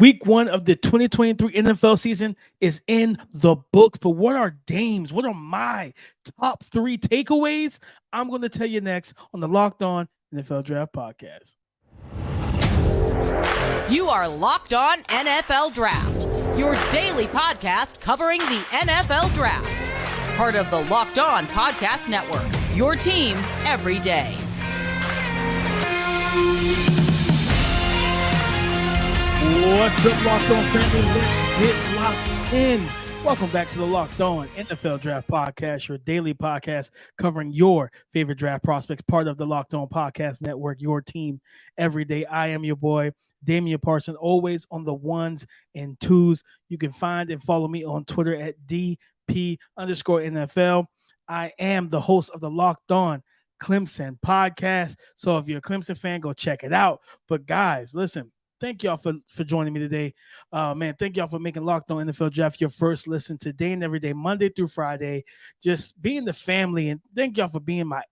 Week 1 of the 2023 NFL season is in the books. But what are Dame's? What are my top 3 takeaways? I'm going to tell you next on the Locked On NFL Draft Podcast. You are Locked On NFL Draft, your daily podcast covering the NFL Draft. Part of the Locked On Podcast Network, your team every day. What's up, Locked On family? Let's get locked in. Welcome back to the Locked On NFL Draft Podcast, your daily podcast covering your favorite draft prospects, part of the Locked On Podcast Network, your team every day. I am your boy, Damian Parson, always on the ones and twos. You can find and follow me on Twitter at DP_NFL. I am the host of the Locked On Clemson podcast. So if you're a Clemson fan, go check it out. But guys, listen. Thank y'all for joining me today. Thank y'all for making Locked On NFL Draft your first listen today and every day, Monday through Friday. Just being the family, and thank y'all for being but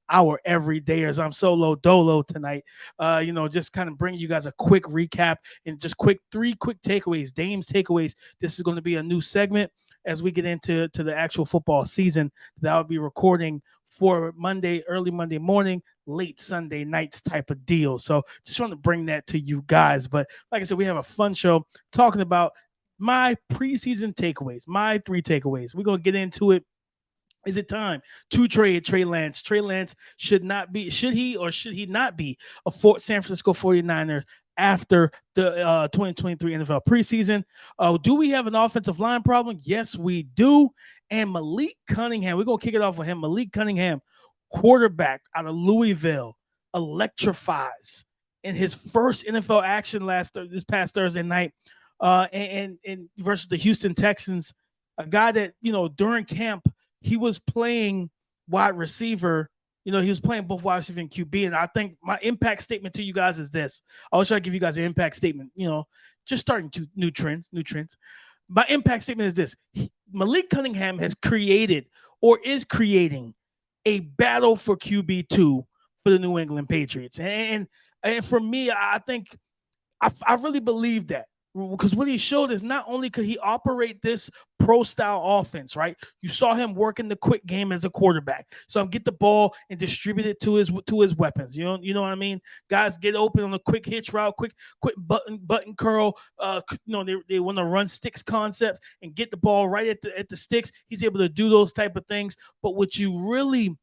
our everydayers. I'm solo dolo tonight. Just kind of bringing you guys a quick recap and just three quick takeaways. Dame's takeaways. This is going to be a new segment as we get into the actual football season that I'll be recording for early Monday morning, late Sunday nights type of deal. So just want to bring that to you guys. But like I said, we have a fun show talking about my preseason takeaways, my 3 takeaways. We're going to get into it. Is it time to trade Trey Lance? Trey Lance should he not be a San Francisco 49er after the 2023 NFL preseason? Do we have an offensive line problem? Yes, we do. And Malik Cunningham, we're going to kick it off with him. Malik Cunningham, quarterback out of Louisville, electrifies in his first NFL action this past Thursday night and versus the Houston Texans, a guy that, during camp, he was playing wide receiver. He was playing both wide receiver and QB. And I think my impact statement to you guys is this. I always try to give you guys an impact statement, just starting to new trends. My impact statement is this. Malik Cunningham has created or is creating a battle for QB2 for the New England Patriots. And for me, I think I really believe that. Because what he showed is not only could he operate this pro-style offense, right? You saw him working the quick game as a quarterback. So get the ball and distribute it to his weapons. You know what I mean? Guys get open on a quick hitch route, quick button curl. They want to run sticks concepts and get the ball right at the sticks. He's able to do those type of things. But what you really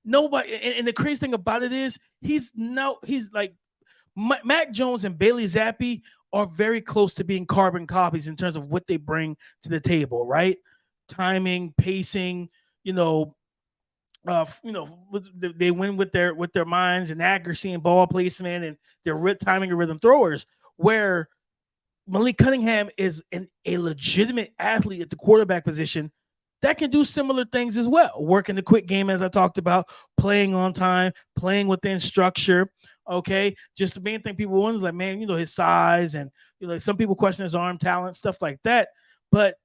nobody and the crazy thing about it is he's like Mac Jones and Bailey Zappe are very close to being carbon copies in terms of what they bring to the table, right? Timing, pacing, they win with their minds and accuracy and ball placement and their timing and rhythm throwers, where Malik Cunningham is a legitimate athlete at the quarterback position that can do similar things as well. Working the quick game, as I talked about, playing on time, playing within structure. Okay, just the main thing people want is like, man, his size and some people question his arm talent, stuff like that. But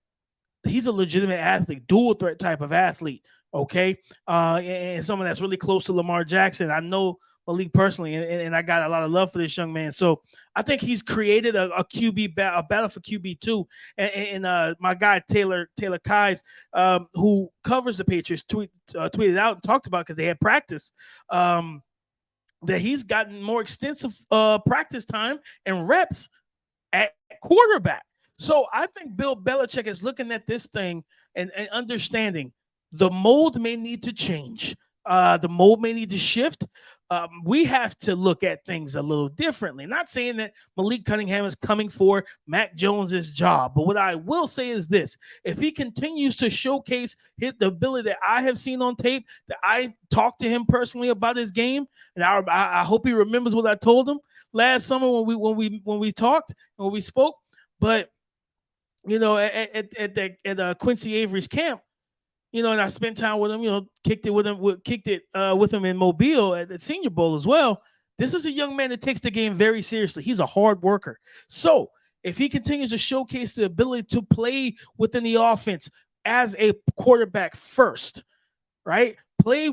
he's a legitimate athlete, dual threat type of athlete. Okay, and someone that's really close to Lamar Jackson. I know Malik personally, and I got a lot of love for this young man. So I think he's created a QB a battle for QB2. And my guy Taylor Kies, who covers the Patriots, tweeted out and talked about because they had practice. That he's gotten more extensive practice time and reps at quarterback. So I think Bill Belichick is looking at this thing and understanding the mold may need to change. The mold may need to shift. We have to look at things a little differently. Not saying that Malik Cunningham is coming for Mac Jones's job, but what I will say is this. If he continues to showcase the ability that I have seen on tape, that I talked to him personally about his game, and I hope he remembers what I told him last summer when we talked, when we spoke. But at Quincy Avery's camp, and I spent time with him, kicked it with him in Mobile at the Senior Bowl as well. This is a young man that takes the game very seriously. He's a hard worker. So if he continues to showcase the ability to play within the offense as a quarterback first, right? Play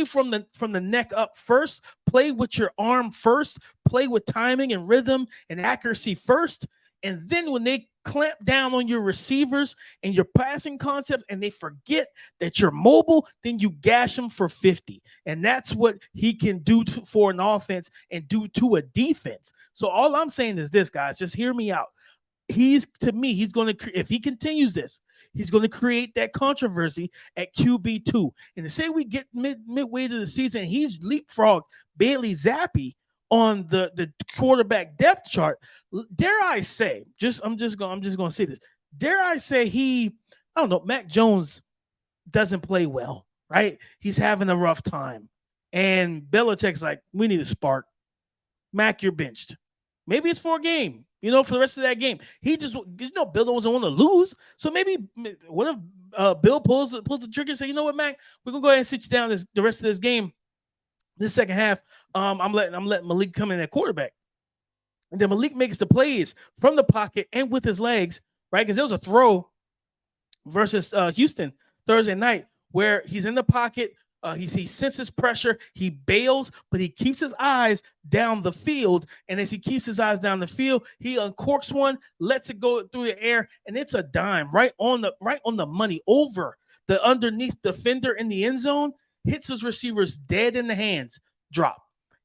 from the neck up first. Play with your arm first. Play with timing and rhythm and accuracy first. And then when they clamp down on your receivers and your passing concepts and they forget that you're mobile, then you gash them for 50. And that's what he can do for an offense and do to a defense. So all I'm saying is this, guys, just hear me out. He's going to, if he continues this, he's going to create that controversy at QB2. And to say we get midway to the season, he's leapfrogged Bailey Zappe on the quarterback depth chart. Dare I say, I'm just going to say this. Dare I say I don't know, Mac Jones doesn't play well, right? He's having a rough time. And Belichick's like, we need a spark. Mac, you're benched. Maybe it's for a game, for the rest of that game. He just, Bill doesn't want to lose. So maybe what if Bill pulls the trigger and say, you know what, Mac, we're going to go ahead and sit you down the rest of this game. This second half, I'm letting Malik come in at quarterback. And then Malik makes the plays from the pocket and with his legs, right? Because there was a throw versus Houston Thursday night where he's in the pocket. He senses pressure. He bails, but he keeps his eyes down the field. And as he keeps his eyes down the field, he uncorks one, lets it go through the air, and it's a dime right on the money over the underneath defender in the end zone. Hits his receivers dead in the hands, drop.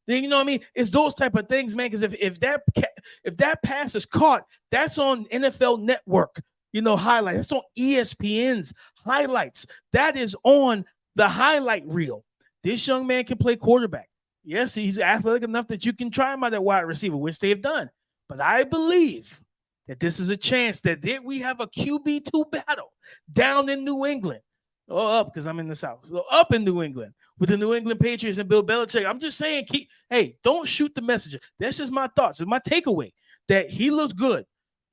Then, you know what I mean? It's those type of things, man. Because if that pass is caught, that's on NFL Network, highlight. That's on ESPN's highlights. That is on the highlight reel. This young man can play quarterback. Yes, he's athletic enough that you can try him at that wide receiver, which they've done. But I believe that this is a chance that we have a QB2 battle down in New England. Up because I'm in the South. So up in New England with the New England Patriots and Bill Belichick. I'm just saying, don't shoot the messenger. That's just my thoughts. It's my takeaway that he looks good.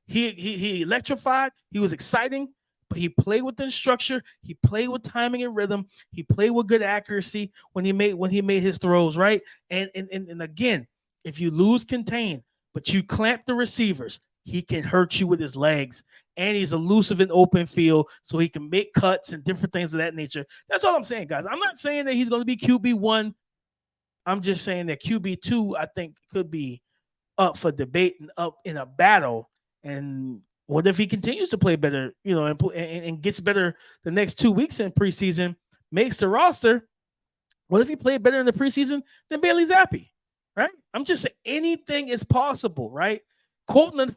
He electrified. He was exciting, but he played within structure. He played with timing and rhythm. He played with good accuracy when he made his throws, right? And again, if you lose contain, but you clamp the receivers, he can hurt you with his legs. And he's elusive in open field, so he can make cuts and different things of that nature. That's all I'm saying, guys. I'm not saying that he's going to be QB1. I'm just saying that QB2, I think, could be up for debate and up in a battle. And what if he continues to play better, and gets better the next 2 weeks in preseason, makes the roster? What if he played better in the preseason than Bailey Zappe, right? I'm just saying anything is possible, right? Quoting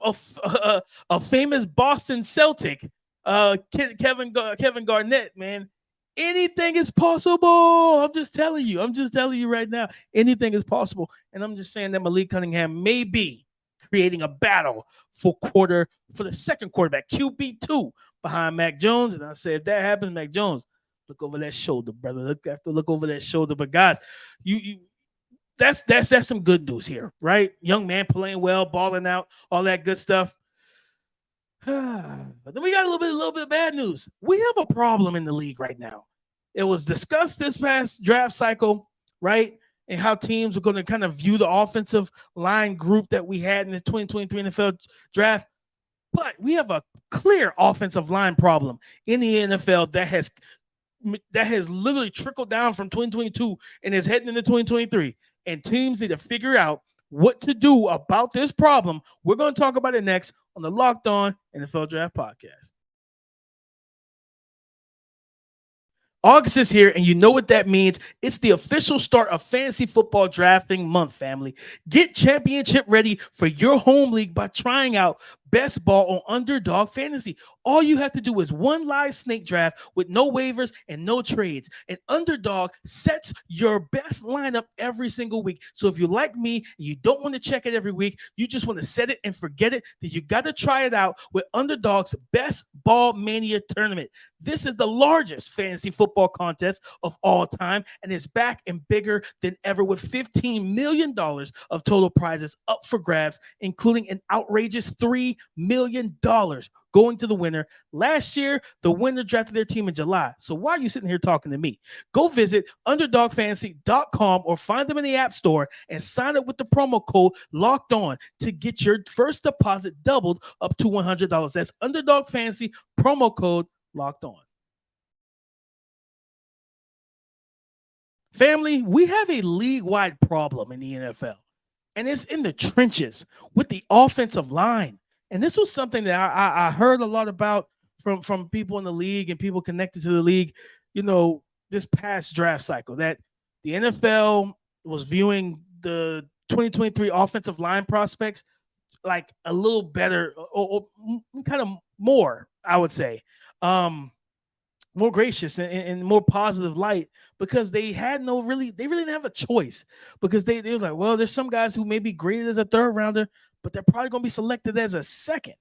a famous Boston Celtic, Kevin Garnett, man. Anything is possible. I'm just telling you right now, anything is possible. And I'm just saying that Malik Cunningham may be creating a battle for the second quarterback, QB2, behind Mac Jones. And I said, if that happens, Mac Jones, look over that shoulder, brother. Look over that shoulder. But guys, that's some good news here, right? Young man playing well, balling out, all that good stuff. But then we got a little bit of bad news. We have a problem in the league right now. It was discussed this past draft cycle, right? And how teams are going to kind of view the offensive line group that we had in the 2023 NFL draft. But we have a clear offensive line problem in the NFL that has literally trickled down from 2022 and is heading into 2023. And teams need to figure out what to do about this problem. We're going to talk about it next on the Locked On NFL Draft Podcast. August is here, and you know what that means. It's the official start of fantasy football drafting month, family. Get championship ready for your home league by trying out Best Ball on Underdog Fantasy. All you have to do is one live snake draft with no waivers and no trades. And Underdog sets your best lineup every single week. So if you're like me and you don't want to check it every week, you just want to set it and forget it, then you got to try it out with Underdog's Best Ball Mania Tournament. This is the largest fantasy football contest of all time, and it's back and bigger than ever with $15 million of total prizes up for grabs, including an outrageous $3 million going to the winner. Last year, the winner drafted their team in July. So why are you sitting here talking to me? Go visit underdogfantasy.com or find them in the App Store and sign up with the promo code Locked On to get your first deposit doubled up to $100. That's Underdog Fantasy, promo code Locked On. Family, we have a league-wide problem in the NFL, and it's in the trenches with the offensive line. And this was something that I heard a lot about from people in the league and people connected to the league, you know, this past draft cycle, that the NFL was viewing the 2023 offensive line prospects like a little better, or kind of more, I would say. More gracious and more positive light, because they really didn't have a choice, because they were like, well, there's some guys who may be graded as a third rounder, but they're probably going to be selected as a second.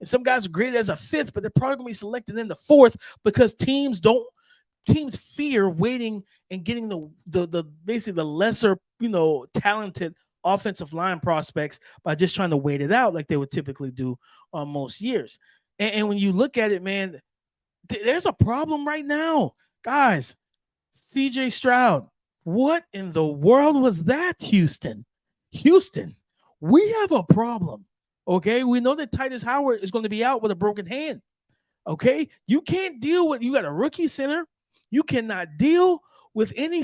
And some guys are graded as a fifth, but they're probably going to be selected in the fourth, because teams fear waiting and getting the basically the lesser, talented offensive line prospects by just trying to wait it out like they would typically do on most years. And when you look at it, man, there's a problem right now, guys. CJ Stroud, what in the world was that, Houston? Houston, we have a problem. Okay, we know that Titus Howard is going to be out with a broken hand. Okay, you can't deal with, you got a rookie center. You cannot deal with any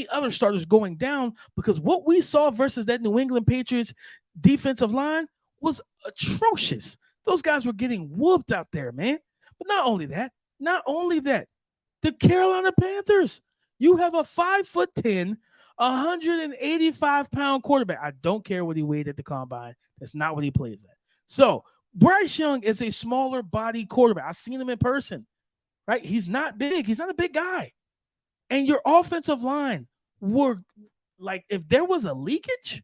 other starters going down, because what we saw versus that New England Patriots defensive line was atrocious. Those guys were getting whooped out there, man. But not only that, the Carolina Panthers, you have a 5'10", 185-pound quarterback. I don't care what he weighed at the combine. That's not what he plays at. So Bryce Young is a smaller body quarterback. I've seen him in person, right? He's not big. He's not a big guy. And your offensive line were like, if there was a leakage,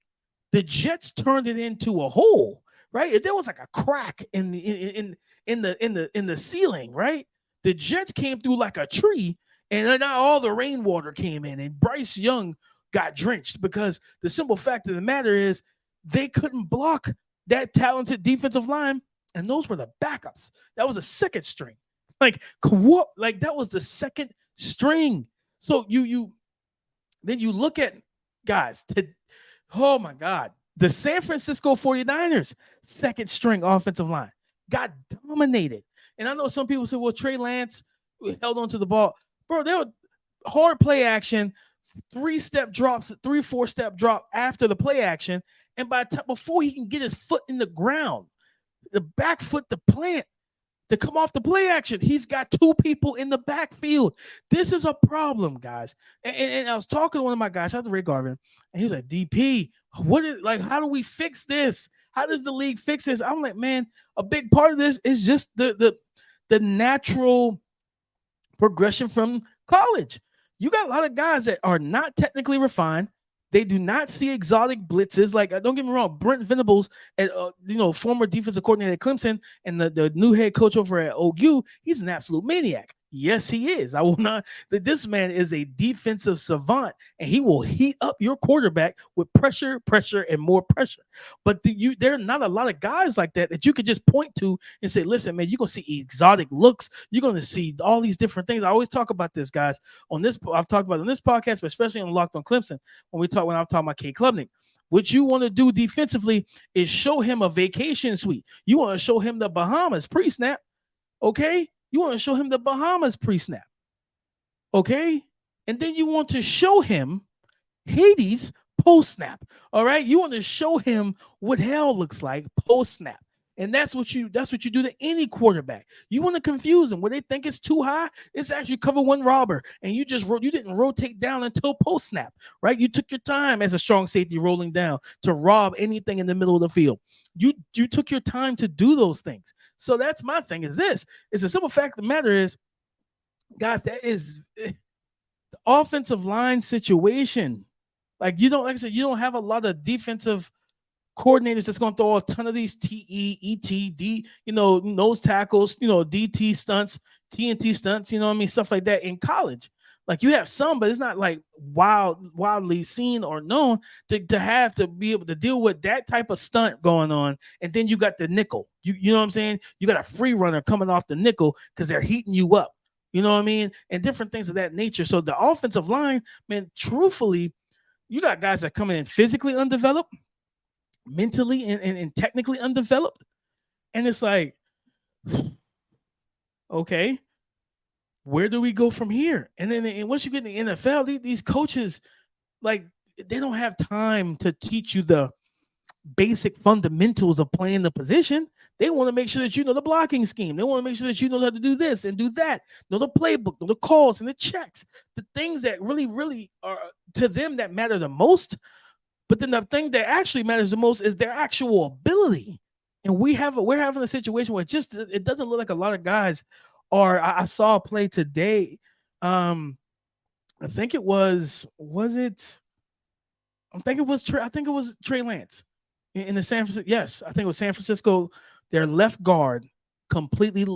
the Jets turned it into a hole, right? If there was like a crack in the ceiling, right? The Jets came through like a tree, and now all the rainwater came in, and Bryce Young got drenched, because the simple fact of the matter is they couldn't block that talented defensive line, and those were the backups. That was a second string. Like that was the second string. So then you look at guys oh my God, the San Francisco 49ers second string offensive line got dominated. And I know some people say, well, Trey Lance held onto the ball. Bro, they were hard play action, 3-step drops, 3-4-step drop after the play action. And before he can get his foot in the ground, the back foot, the plant, to come off the play action, he's got two people in the backfield. This is a problem, guys. And I was talking to one of my guys, shout out to Ray Garvin, and he's like, DP, how do we fix this? How does the league fix this? I'm like, man, a big part of this is just the natural progression from college. You got a lot of guys that are not technically refined. They do not see exotic blitzes. Like, don't get me wrong, Brent Venables, former defensive coordinator at Clemson and the new head coach over at OU, he's an absolute maniac. Yes, he is. I will not. This man is a defensive savant, and he will heat up your quarterback with pressure, and more pressure. But there are not a lot of guys like that you could just point to and say, listen, man, you're going to see exotic looks. You're going to see all these different things. I always talk about this, guys. I've talked about it on this podcast, but especially on Locked on Clemson, when I'm talking about K. Klubnik. What you want to do defensively is show him a vacation suite. You want to show him the Bahamas pre-snap, okay? You want to show him the Bahamas pre-snap, okay? And then you want to show him Hades post-snap, all right? You want to show him what hell looks like post-snap. And that's what you do to any quarterback. You want to confuse them. When they think it's too high, it's actually cover one robber. And you didn't rotate down until post-snap, right? You took your time as a strong safety rolling down to rob anything in the middle of the field. You took your time to do those things. So that's my thing is this. It's a simple fact of the matter is, guys, that is the offensive line situation. Like I said, you don't have a lot of defensive coordinators that's going to throw a ton of these TE, ET, D, nose tackles, DT stunts, TNT stunts, stuff like that in college. Like you have some, but it's not like wildly seen or known to have to be able to deal with that type of stunt going on. And then you got the nickel. You know what I'm saying? You got a free runner coming off the nickel because they're heating you up. You know what I mean? And different things of that nature. So the offensive line, man, truthfully, you got guys that come in physically undeveloped, mentally and technically undeveloped. And it's like, okay, where do we go from here? And then once you get in the NFL, these coaches, like, they don't have time to teach you the basic fundamentals of playing the position. They want to make sure that you know the blocking scheme. They want to make sure that you know how to do this and do that, know the playbook, know the calls and the checks, the things that really, really are to them that matter the most. But then the thing that actually matters the most is their actual ability. And we're having a situation where it doesn't look like a lot of guys are. I saw a play today. I think it was it? I think it was Trey Lance in the San Francisco. Yes, I think it was San Francisco. Their left guard completely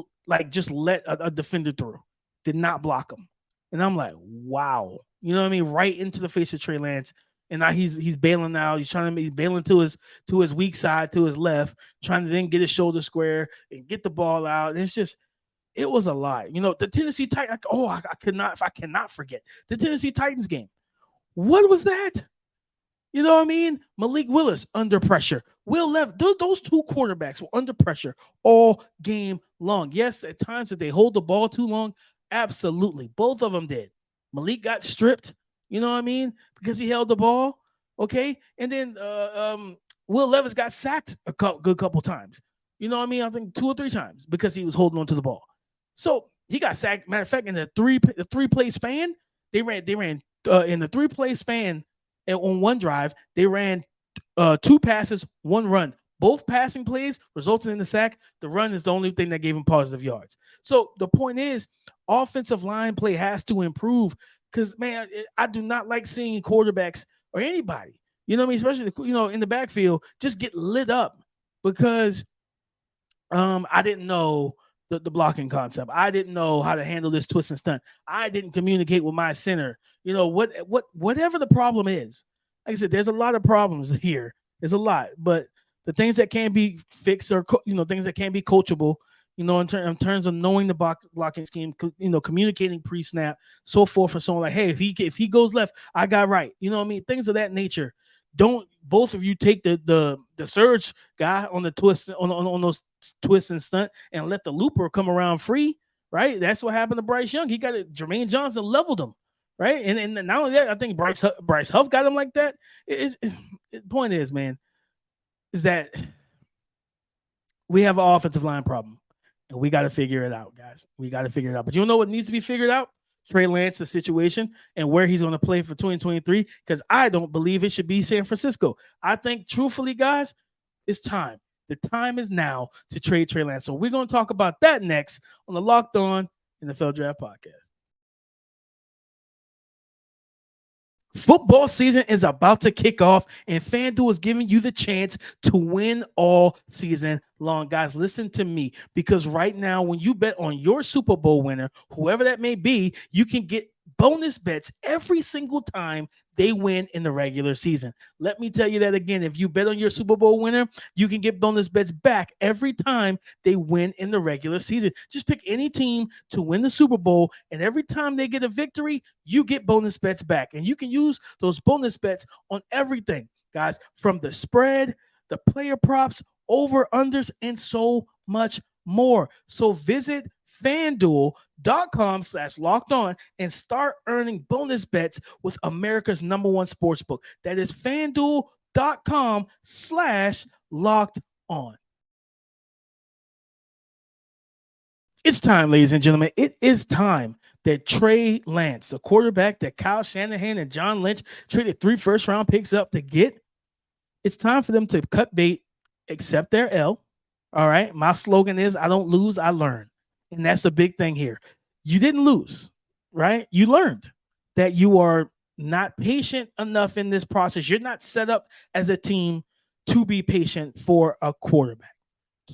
just let a defender through, did not block him, and I'm like, wow, you know what I mean? Right into the face of Trey Lance, and now he's bailing out. He's bailing to his weak side, to his left, trying to then get his shoulder square and get the ball out. And it was a lot. The Tennessee Titans. Oh, I cannot forget the Tennessee Titans game. What was that? You know what I mean? Malik Willis under pressure. Will Levis, those two quarterbacks were under pressure all game long. Yes, at times did they hold the ball too long? Absolutely. Both of them did. Malik got stripped, you know what I mean? Because he held the ball. Okay. And then Will Levis got sacked a good couple times. You know what I mean? I think 2 or 3 times because he was holding on to the ball. So he got sacked. Matter of fact, in the three play span, they ran in the 3-play span. And on one drive, they ran 2 passes, 1 run. Both passing plays resulted in the sack. The run is the only thing that gave him positive yards. So the point is, offensive line play has to improve because, man, I do not like seeing quarterbacks or anybody, you know what I mean, especially, in the backfield, just get lit up because I didn't know the blocking concept. I didn't know how to handle this twist and stunt. I didn't communicate with my center. Whatever the problem is. Like I said, there's a lot of problems here. There's a lot, but the things that can be fixed are, things that can be coachable, in terms of knowing the blocking scheme, communicating pre-snap, so forth and so on. Like, hey, if he goes left, I got right. You know what I mean? Things of that nature. Don't both of you take the surge guy on the twist on those twists and stunt and let the looper come around free, right? That's what happened to Bryce Young. He got it. Jermaine Johnson leveled him, right? And not only that, I think Bryce Huff got him like that. The point is, man, is that we have an offensive line problem, and we got to figure it out, guys. We got to figure it out. But you know what needs to be figured out? Trey Lance's situation and where he's going to play for 2023, because I don't believe it should be San Francisco. I think, truthfully, guys, it's time. The time is now to trade Trey Lance. So we're going to talk about that next on the Locked On NFL Draft Podcast. Football season is about to kick off, and FanDuel is giving you the chance to win all season long. Guys, listen to me, because right now, when you bet on your Super Bowl winner, whoever that may be, you can get bonus bets every single time they win in the regular season. Let me tell you that again. If you bet on your Super Bowl winner, you can get bonus bets back every time they win in the regular season. Just pick any team to win the Super Bowl, and every time they get a victory, you get bonus bets back. And you can use those bonus bets on everything, guys, from the spread, the player props, over-unders, and so much more. So visit FanDuel.com/lockedon and start earning bonus bets with America's #1 sportsbook. That is FanDuel.com/lockedon. It's time, ladies and gentlemen. It is time that Trey Lance, the quarterback that Kyle Shanahan and John Lynch traded 3 first-round picks up to get, it's time for them to cut bait, accept their L. All right. My slogan is, I don't lose, I learn. And that's a big thing here. You didn't lose, right? You learned that you are not patient enough in this process. You're not set up as a team to be patient for a quarterback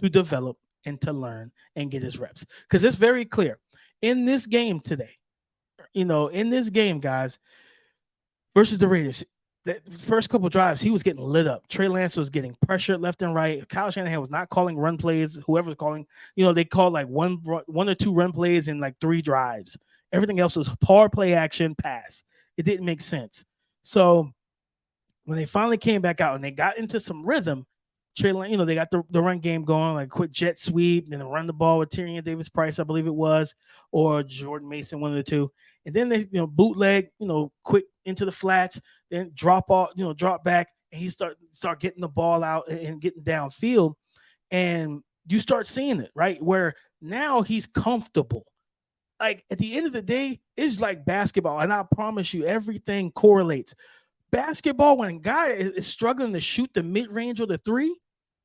to develop and to learn and get his reps. Because it's very clear in this game today, guys, versus the Raiders, the first couple drives, he was getting lit up. Trey Lance was getting pressured left and right. Kyle Shanahan was not calling run plays. Whoever's calling, they called like one or two run plays in like 3 drives. Everything else was hard play action pass. It didn't make sense. So when they finally came back out and they got into some rhythm, Trey Lance, they got the run game going, like quick jet sweep, then run the ball with Tyrion Davis Price, I believe it was, or Jordan Mason, one of the two. And then they, bootleg, quick into the flats, then drop off, drop back, and he start getting the ball out and getting downfield. And you start seeing it, right? Where now he's comfortable. Like at the end of the day, it's like basketball. And I promise you, everything correlates. Basketball, when a guy is struggling to shoot the mid-range or the three,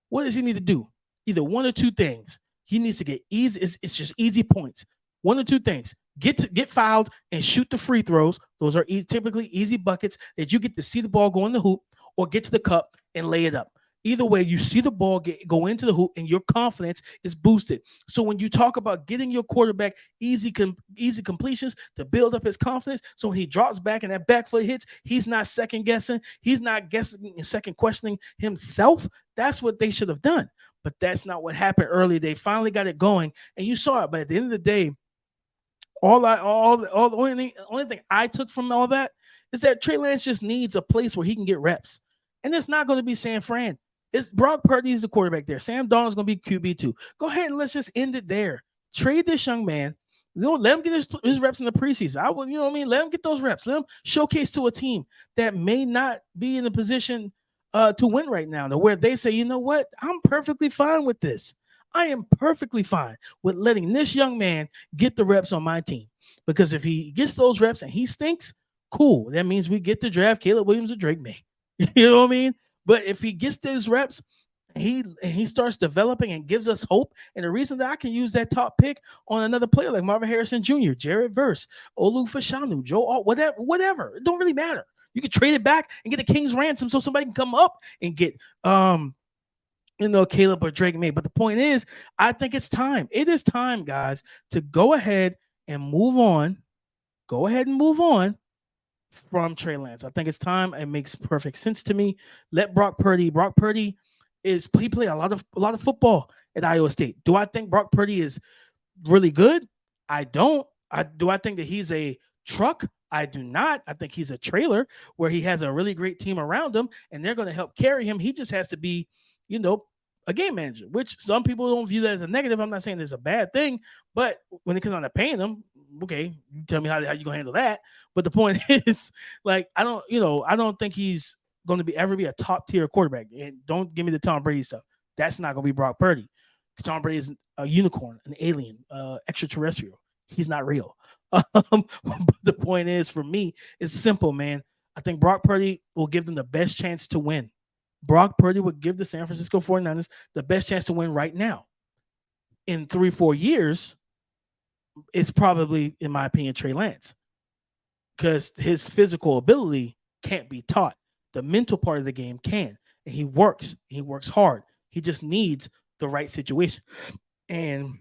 what does he need to do? Either one or two things. He needs to get easy. It's just easy points. One or two things. Get fouled and shoot the free throws. Those are typically easy buckets that you get to see the ball go in the hoop, or get to the cup and lay it up. Either way, you see the ball go into the hoop and your confidence is boosted. So when you talk about getting your quarterback easy completions to build up his confidence, so when he drops back and that back foot hits, he's not second guessing. He's not guessing and second questioning himself. That's what they should have done. But that's not what happened early. They finally got it going, and you saw it. But at the end of the day, the only thing I took from all that is that Trey Lance just needs a place where he can get reps. And it's not going to be San Fran. It's Brock Purdy is the quarterback there. Sam Darnold's going to be QB2. Go ahead and let's just end it there. Trade this young man. Let him get his reps in the preseason. Let him get those reps. Let him showcase to a team that may not be in a position to win right now, where they say, you know what? I'm perfectly fine with this. I am perfectly fine with letting this young man get the reps on my team. Because if he gets those reps and he stinks, cool. That means we get to draft Caleb Williams or Drake May. You know what I mean? But if he gets those reps, he starts developing and gives us hope. And the reason that I can use that top pick on another player like Marvin Harrison Jr., Jared Verse, Olu Fashanu, Joe Alt, whatever. It don't really matter. You can trade it back and get a king's ransom so somebody can come up and get Caleb or Drake May. But the point is, I think it's time. It is time, guys, to go ahead and move on. Go ahead and move on from Trey Lance. I think it's time. It makes perfect sense to me. Let Brock Purdy. Brock Purdy he played a lot of football at Iowa State. Do I think Brock Purdy is really good? I don't. Do I think that he's a truck? I do not. I think he's a trailer where he has a really great team around him and they're going to help carry him. He just has to be, a game manager, which some people don't view that as a negative. I'm not saying it's a bad thing, but when it comes on to paying him, okay, you tell me how you gonna handle that. But the point is, like, I don't think he's going to ever be a top tier quarterback. And don't give me the Tom Brady stuff. That's not going to be Brock Purdy. Tom Brady is a unicorn, an alien, extraterrestrial. He's not real. But the point is, for me, it's simple, man. I think Brock Purdy will give them the best chance to win. Brock Purdy would give the San Francisco 49ers the best chance to win right now. In 3-4 years, it's probably, in my opinion, Trey Lance. Because his physical ability can't be taught. The mental part of the game can. And he works. He works hard. He just needs the right situation. And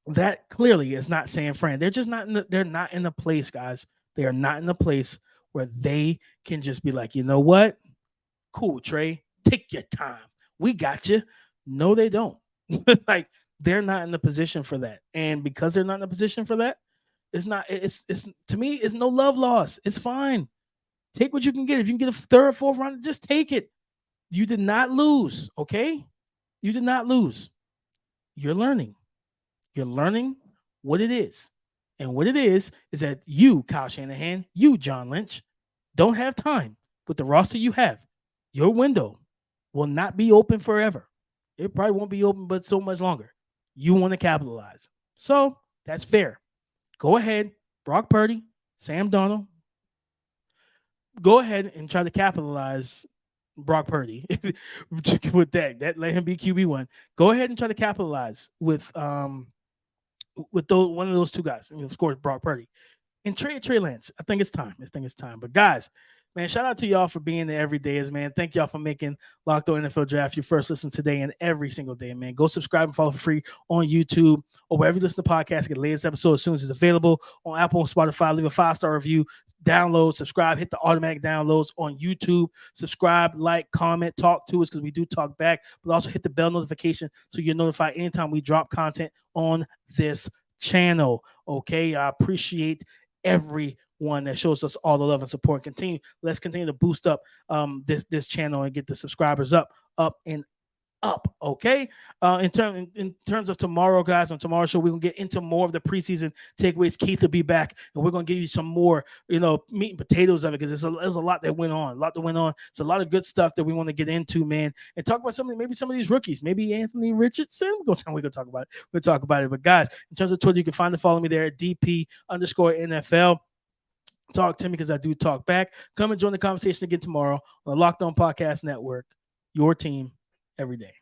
that clearly is not San Fran. They're just not they're not in a place, guys. They are not in a place where they can just be like, you know what? Cool, Trey. Take your time. We got you. No, they don't. Like, they're not in the position for that. And because they're not in a position for that, it's to me, it's no love loss. It's fine. Take what you can get. If you can get a third, fourth round, just take it. You did not lose, okay? You did not lose. You're learning. You're learning what it is. And what it is that you, Kyle Shanahan, you, John Lynch, don't have time with the roster you have. Your window will not be open forever. It probably won't be open but so much longer. You want to capitalize. So that's fair. Go ahead, Brock Purdy, Sam Darnold. Go ahead and try to capitalize Brock Purdy with that. Let him be QB1. Go ahead and try to capitalize with one of those two guys. Of course, Brock Purdy. And Trey Lance. I think it's time. But guys, man, shout out to y'all for being there every day, man. Thank y'all for making Locked On NFL Draft your first listen today and every single day, man. Go subscribe and follow for free on YouTube or wherever you listen to podcasts. Get the latest episode as soon as it's available on Apple and Spotify. Leave a 5-star review, download, subscribe, hit the automatic downloads on YouTube. Subscribe, like, comment, talk to us because we do talk back, but also hit the bell notification so you're notified anytime we drop content on this channel. Okay, I appreciate everyone that shows us all the love and support. Let's continue to boost up this channel and get the subscribers up and up. Okay. In terms of tomorrow, guys, on tomorrow's show, we're gonna get into more of the preseason takeaways. Keith will be back, and we're gonna give you some more, meat and potatoes of it, because there's a lot that went on. It's a lot of good stuff that we want to get into, man, and talk about maybe some of these rookies, maybe Anthony Richardson. We're gonna talk about it. We'll talk about it. But guys, in terms of Twitter, you can follow me there at DP_NFL. Talk to me, because I do talk back. Come and join the conversation again tomorrow on the Locked On Podcast Network. Your team every day.